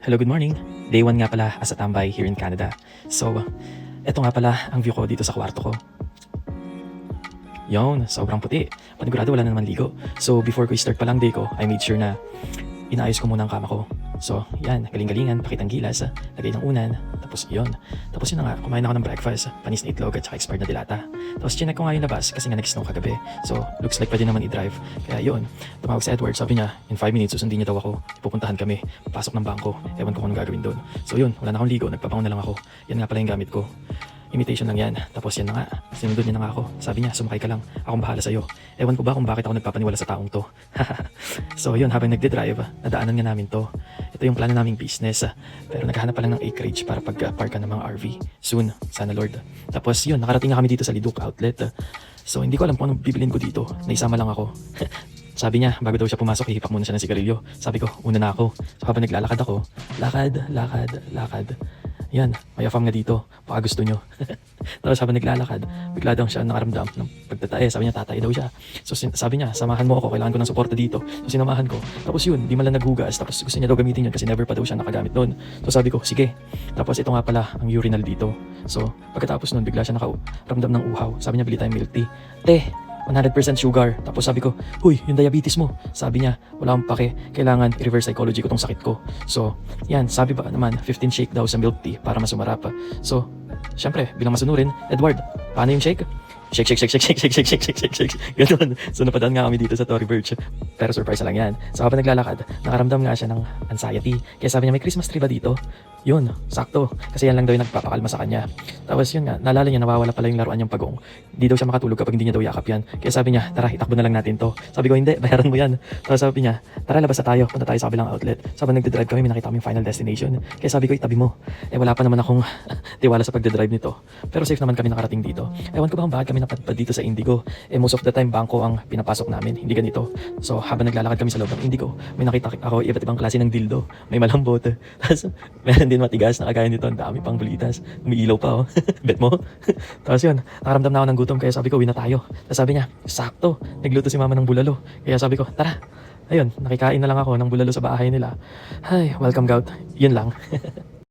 Hello, good morning. Day 1 nga pala as a tambay here in Canada. So, eto nga pala ang view ko dito sa kwarto ko. Yon, sobrang puti. Panigurado wala na naman ligo. So, before ko i-start pa lang day ko, I made sure na inaayos ko muna ang kama ko. So, yan, galing-galingan, pakitang gilas, lagay ng unan, tapos yun. Tapos yun na nga, kumain ako ng breakfast, panis na itlog at saka expired na dilata. Tapos chinek ko nga yung labas kasi nga nag-snow kagabi. So, looks like pwede naman i-drive. Kaya yun, tumawag si Edward, sabi niya, in 5 minutes susundin niya daw ako. Pupuntahan kami, pasok ng bangko, ewan ko kung anong gagawin doon. So yun, wala na akong ligo, nagpapangon na lang ako. Yan nga pala yung gamit ko. Imitation lang yan. Tapos yan na nga. Sinundod niya na nga ako. Sabi niya, sumakay ka lang. Akong bahala sa'yo. Ewan ko ba kung bakit ako nagpapaniwala sa taong to. So yun, habang nagde-drive, nadaanan nga namin to. Ito yung plano naming business. Pero naghahanap pa lang ng acreage para pag-parkan ng mga RV. Soon, sana Lord. Tapos yun, nakarating na kami dito sa Liduk Outlet. So hindi ko alam kung anong bibilin ko dito. Naisama lang ako. Sabi niya, bago daw siya pumasok, hihipak muna siya ng sigarilyo. Sabi ko, una na ako. So habang naglalakad ako, lakad. Yan, may afam nga dito. Baka gusto nyo. Tapos habang naglalakad, bigla daw siya nakaramdam ng pagtatae. Sabi niya, tatay daw siya. So sabi niya, samahan mo ako, kailangan ko ng suporta dito. So sinamahan ko. Tapos yun, di man lang naghugas. Tapos gusto niya daw gamitin yun kasi never pa daw siya nakagamit noon. So sabi ko, sige. Tapos ito nga pala ang urinal dito. So pagkatapos nun, bigla siya nakaramdam ng uhaw. Sabi niya, bili tayong milk tea. 100% sugar. Tapos sabi ko, huy, yung diabetes mo. Sabi niya, wala akong pake. Kailangan i-reverse psychology ko tong sakit ko. So, yan, sabi ba naman, 15 shake daw sa milk tea para mas umarap. So, syempre, bilang masunurin, Edward, paano yung shake? Shake. Ganun. So napadaan nga kami dito sa Tory Burch. Pero surprise lang yan. So habang naglalakad, nakaramdam nga siya ng anxiety. Kaya sabi niya, may Christmas tree ba dito? Yun, sakto. Kasi yan lang daw yung nagpapakalma sa kanya. Tapos yun nga, naalala niya, nawawala pala yung laruan niyang pagong. Hindi daw siya makatulog kapag hindi niya daw yakap yan. Kaya sabi niya, tara, itakbo na lang natin to. Sabi ko, hindi, bayaran mo yan. Tapos sabi niya, tara, labas na tayo. Punta tayo sa kabilang outlet. So habang nagdadrive kami, may nakita kaming final destination. Kaya sabi ko, itabi mo. Wala pa naman akong tiwala sa pagdadrive nito. Pero safe naman kami nakarating dito. Ewan ko ba kung bakit kami napadpad dito sa Indigo. Most of the time, bangko ang pinapasok namin. Hindi ganito. So habang naglalakad kami sa loob ng Indigo, may nakita ako iba't ibang klase ng dildo. May malambot. Tapos meron din matigas na kagaya nito. Ang dami pang bulitas. Umiilaw pa oh. Bet mo? Tapos yun, nakaramdam na ako ng gutom. Kaya sabi ko, uwi na tayo. Tapos sabi niya, sakto. Nagluto si mama ng bulalo. Kaya sabi ko, tara. Ayun, nakikain na lang ako ng bulalo sa bahay nila. Ay, welcome gout. Yun lang.